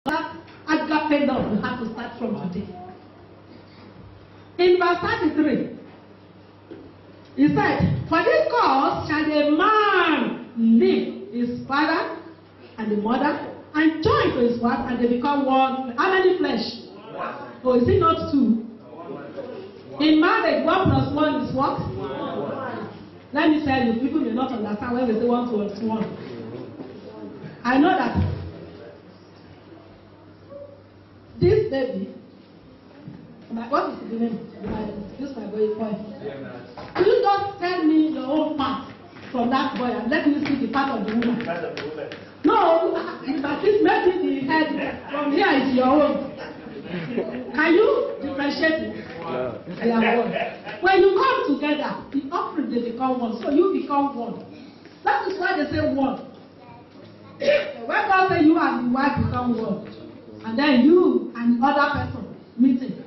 That agape love we have to start from today. In verse 33, he said, for this cause shall a man leave his father and the mother and join to his wife, and they become one. How many flesh? Oh, is it not two? In marriage, 1 plus 1 is what? Let me tell you, people may not understand when we say 1 plus 1. I know that this baby, what is the name? This my boy point. You just tell me your own part from that boy and let me see the part of the woman. No, but this maybe the head from here is your own. Can you differentiate it? No. They are one. When you come together, the offering they become one. So you become one. That is why they say one. When God say you and the wife become one, and then you and the other person meeting,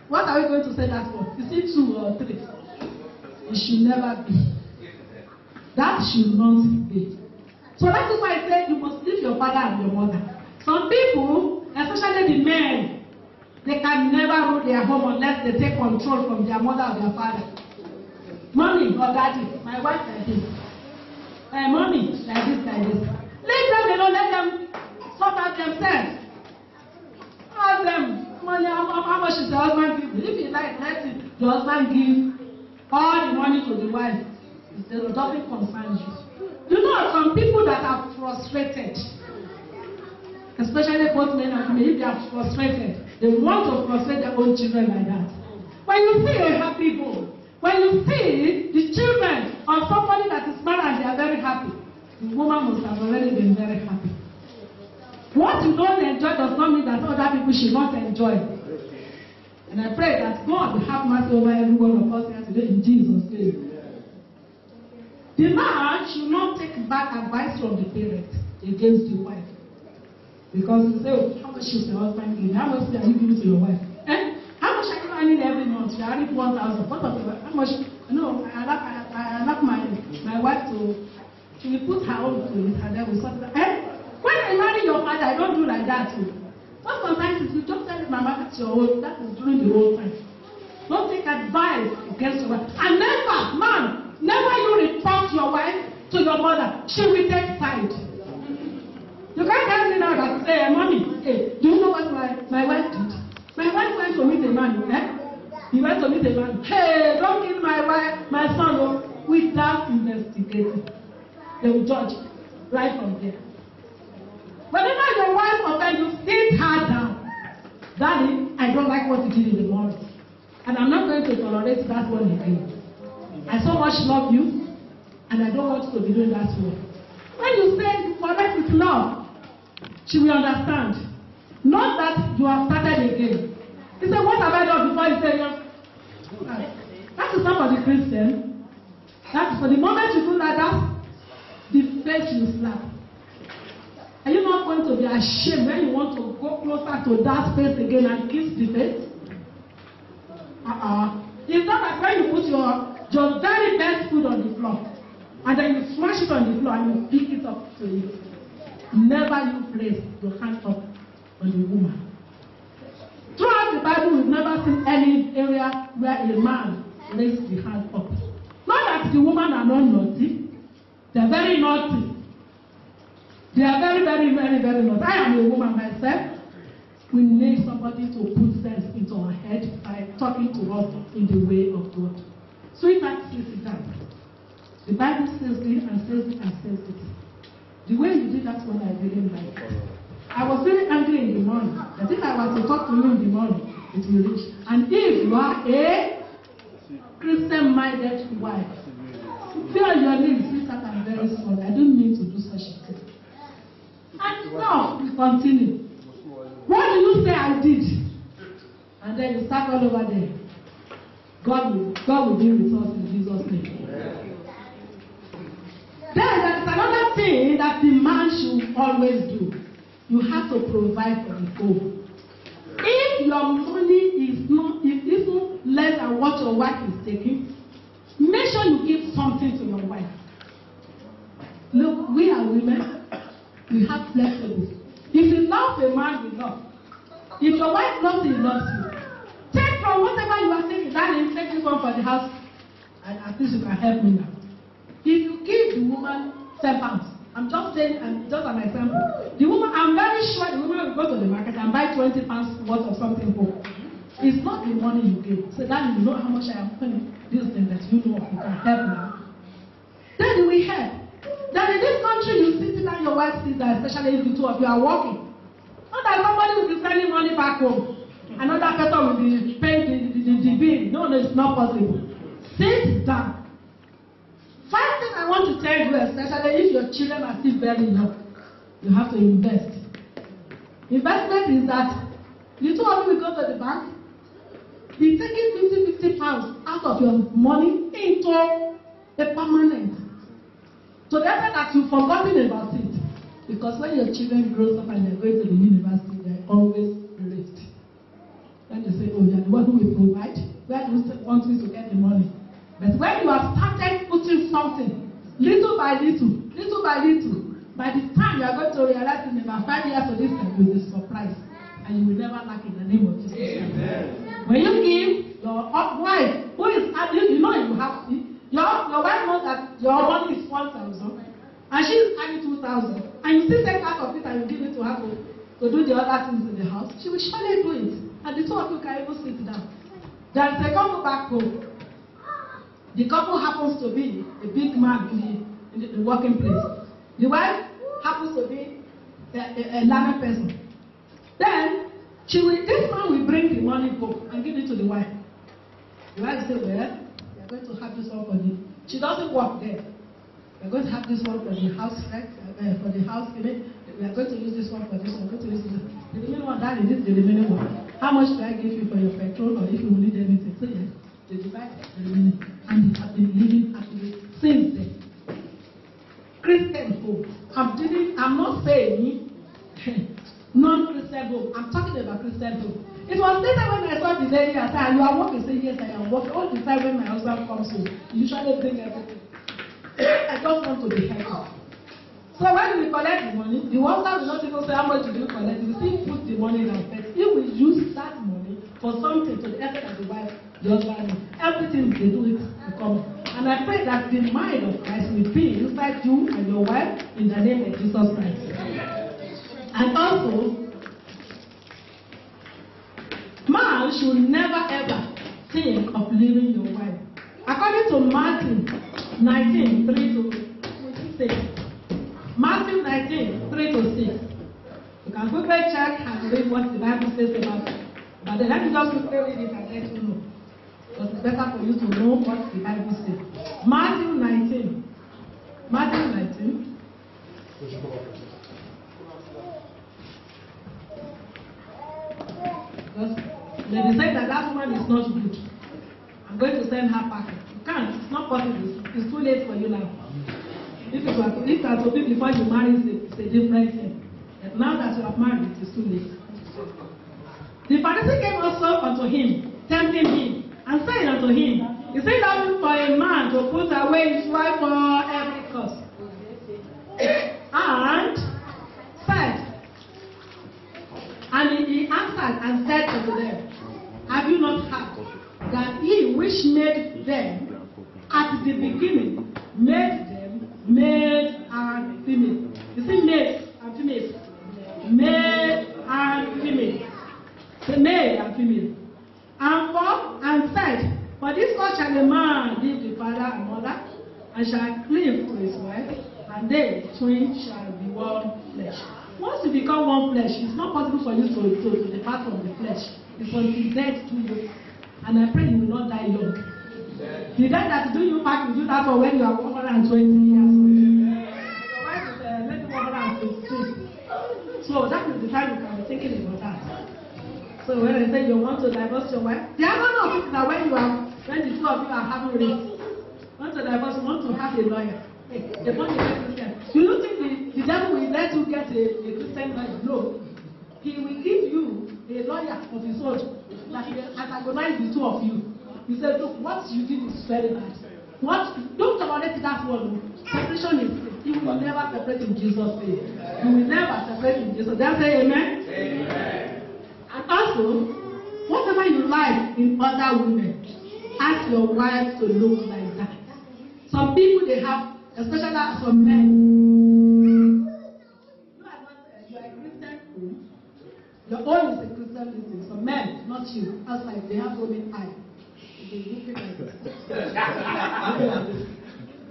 what are we going to say that for? Is it 2 or 3? It should never be. That should not be. So that is why I said you must leave your father and your mother. Some people, especially the men, they can never rule their home unless they take control from their mother or their father. Mommy or daddy, my wife like this. Mommy, like this, like this. Let them, let them sort out themselves. Ask them, money, how much is the husband give? If you like, let the husband give all the money to the wife. It doesn't concern you. You know, some people that are frustrated, especially both men and women, if they are frustrated, they want to frustrate their own children like that. When you see a happy home, when you see the children of somebody that is married and they are very happy, the woman must have already been very happy. What you don't enjoy does not mean that other people should not enjoy. And I pray that God will have mercy over every one of us here today in Jesus' name. The man should not take back advice from the parents against the wife. Because you say, oh, how much is your husband giving? How much are you giving to your wife? How much are you earning every month? You are earning 1,000. What of the how much? No, I like my wife to, she will put her own to it and then we sort it out. When I marry your father, I don't do like that too. But sometimes if you just tell my mother that's your own, that is during the whole time. Don't take advice against your wife. And never, man, never you report your wife to your mother. She will take side. You can't tell me now that, hey, mommy, hey, do you know what my wife did? My wife went to meet a man, He went to meet a man. Hey, don't kill my wife, my son, without investigating. They will judge right from there. Whenever your wife offends you, sit her down. Daddy, I don't like what you did in the morning. And I'm not going to tolerate that one again. I so much love you, and I don't want you to be doing that one. When you say correct with love, she will understand. Not that you have started again. He said, what have I done before you say yes? That is not for the Christian. That is for the moment you do like that, the face you slap. Are you not going to be ashamed when you want to go closer to that face again and kiss the face? It's not like when you put your very best food on the floor and then you smash it on the floor and you pick it up to you. Never you place your hand up on the woman. Throughout the Bible, we've never seen any area where a man lays the hand up. Not that the women are not naughty. They're very naughty. They are very, very, very, very naughty. I am a woman myself. We need somebody to put sense into our head by talking to us in the way of God. Sweetheart, sit down. The Bible says it and says it and says it. The way you did that one, I didn't like it. I was very angry in the morning. I think I was to talk to you in the morning. It will reach. And if you are a Christian-minded wife, feel your name, sweetheart, I'm very sorry. I don't mean to do such a thing. And now we continue. What do you say I did? And then you start all over there. God will be with us in Jesus' name. Then there is another thing that the man should always do. You have to provide for the home. If your money is not, if it's less than what your wife is taking, make sure you give something to your wife. Look, we are women. We have flexible. If you love a loves you. Take from whatever you are saying, darling, take this one for the house, and at least you can help me now. If you give the woman 10 pounds, I'm just saying, and just an example, the woman, I'm very sure the woman will go to the market and buy 20 pounds worth of something home. It's not the money you give. So that you know how much I am spending. This thing that you know you can help now. Then we help. Then in this country, you sit down, your wife sits down, especially if the two of you are working. Not that somebody will be sending money back home. Another person will be paying the bill. No, it's not possible. Sit down. First thing I want to tell you, especially if your children are still very young, you have to invest. Investment is that the two of you will go to the bank, be taking 50 pounds out of your money into a permanent. So the effect that you've forgotten about it. Because when your children grow up and they're going to the university, they're always raised. Then they say, oh, you're the one who will provide. Where do you want me to get the money? But when you have started putting something, little by little, by the time you are going to realize in about 5 years of this time, you'll be surprised. And you will never lack in the name of Jesus. Amen. When you give your wife, who is adding, you know you have your wife knows that your money is 1,000 and she is adding 2,000, and you still take out of it and you give it to her to do the other things in the house, she will surely do it. And the two of you can even sit down. There is a couple back home. The couple happens to be a big man in the working place. The wife happens to be a learned person. Then this man will bring the money home and give it to the wife. The wife will say, well, we are going to have this one for the. She doesn't work there. We are going to have this one for the house rent, for the house payment. We are going to use this one for this one. We are going to use this one. The remaining one, that is the remaining one. How much do I give you for your petrol, or if you need anything? So yes, they divide the remaining. And they have been living happily since then. Christian home. I'm not saying non-Christian home. I'm talking about Christian home. It was later when I saw the lady, I said, you are working? Say, yes, I am working. All the time when my husband comes home, he usually bring everything. I just want to be helpful. So when we collect the money, the husband will not even say how much did you collect. He will still put the money in our first. He will use that money for something to the effect of the wife, the husband. Everything they do it to come. And I pray that the mind of Christ will be inside you and your wife in the name of Jesus Christ. And also, man should never ever think of leaving your wife. According to Matthew 19, 3 to 6. Matthew 19, 3 to 6. You can quickly check and read what the Bible says about it. But then let me just quickly read it and let you know. Because it's better for you to know what the Bible says. Matthew 19. Matthew 19. They say that woman is not good. I'm going to send her back. You can't. It's not possible. It's too late for you now. If it was to be before you marry, it's a different thing. But now that you have married, it's too late. The Pharisee came also unto him, tempting him, and saying unto him, is it lawful for a man to put away his wife for every cause? And said, and he answered and said unto them, have you not heard that he which made them at the beginning made them male and female? You see, males and females. Male and female. The male and female. And said, for this cause shall a man leave the father and mother, and shall cleave to his wife, and they twain shall be one flesh. Once you become one flesh, it's not possible for you to depart from the flesh. It's until death do you. And I pray you will not die young. The guy that do you back, you do that for when you are 120 years old. Your wife is maybe 150. So that is the time you can be thinking about that. So when I say you want to divorce your wife, the other one is that when the two of you are having race, want to divorce, you want to have a lawyer. They want to get Christian. Do you think the devil will let you get a Christian lawyer? No. He will give you a lawyer of his own that will antagonize the two of you. He said, look, what you did is very bad. Don't tolerate that one. Separation is free. You will never separate in Jesus' name. You will never separate in Jesus' name. Say amen. Amen. And also, whatever you like in other women, ask your wife to look like that. Some people they have, especially some men. You are a Christian. Your own is a Christian business. Some men, not you. Outside they have women eye. They looking like this.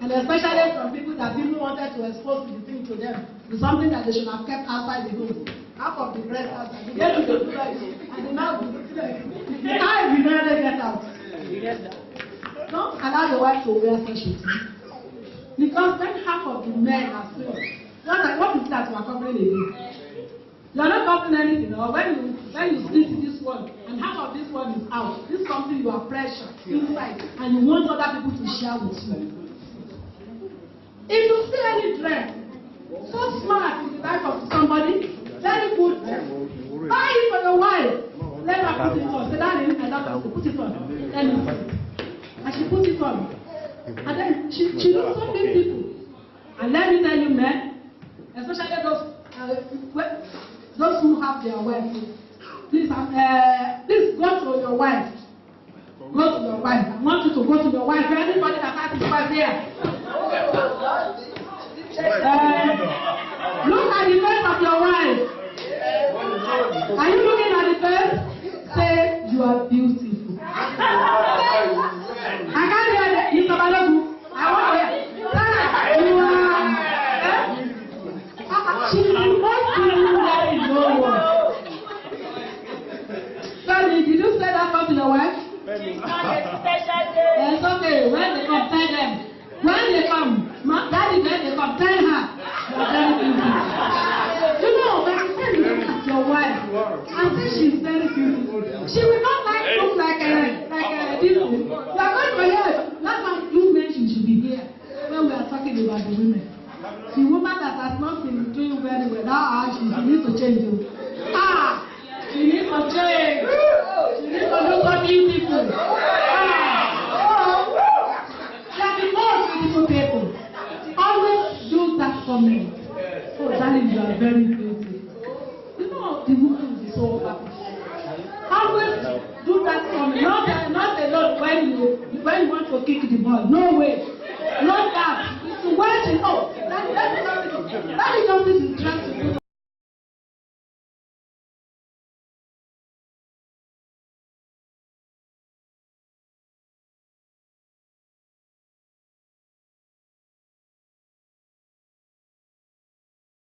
And especially from people that people wanted to expose the thing to them. It's something that they should have kept outside the home. Half of the breast outside. They get to the like and the mouth will look like the eye will never get out. Don't allow your wife to wear such a thing. Because when half of the men are still, what is that you are covering again? You are not covering anything, or when you split this one and half of this one is out, this is something you are pressure inside and you want other people to share with you. If you see any dress so smart in the life of somebody, very good dress, buy it for your wife. Let her put it on. Say, darling, I love you. Put it on. Let me see. And she put it on. And then she looks so beautiful. And let me tell you, men, especially those who have their wife, please go to your wife. Go to your wife. I want you to go to your wife. Anybody that has his wife here. Look at the face of your wife. Are you looking at the face? Say, you are beautiful. I can't hear that. You I want to hear. You are. She must be very low. Sorry, did you say that to your wife? It's okay. When they come, tell them. When they come, daddy, when they come, tell her. You are very beautiful. You know, when you say you look at your wife and say she's very beautiful, she will not look like this. You are going to hear. That's why you mentioned she should be here when we are talking about the women. The woman that has not been doing very well, now she needs to change. She needs to change. She needs to look so beautiful. There are the most beautiful people. Always do that for me. Oh, darling, you are very good.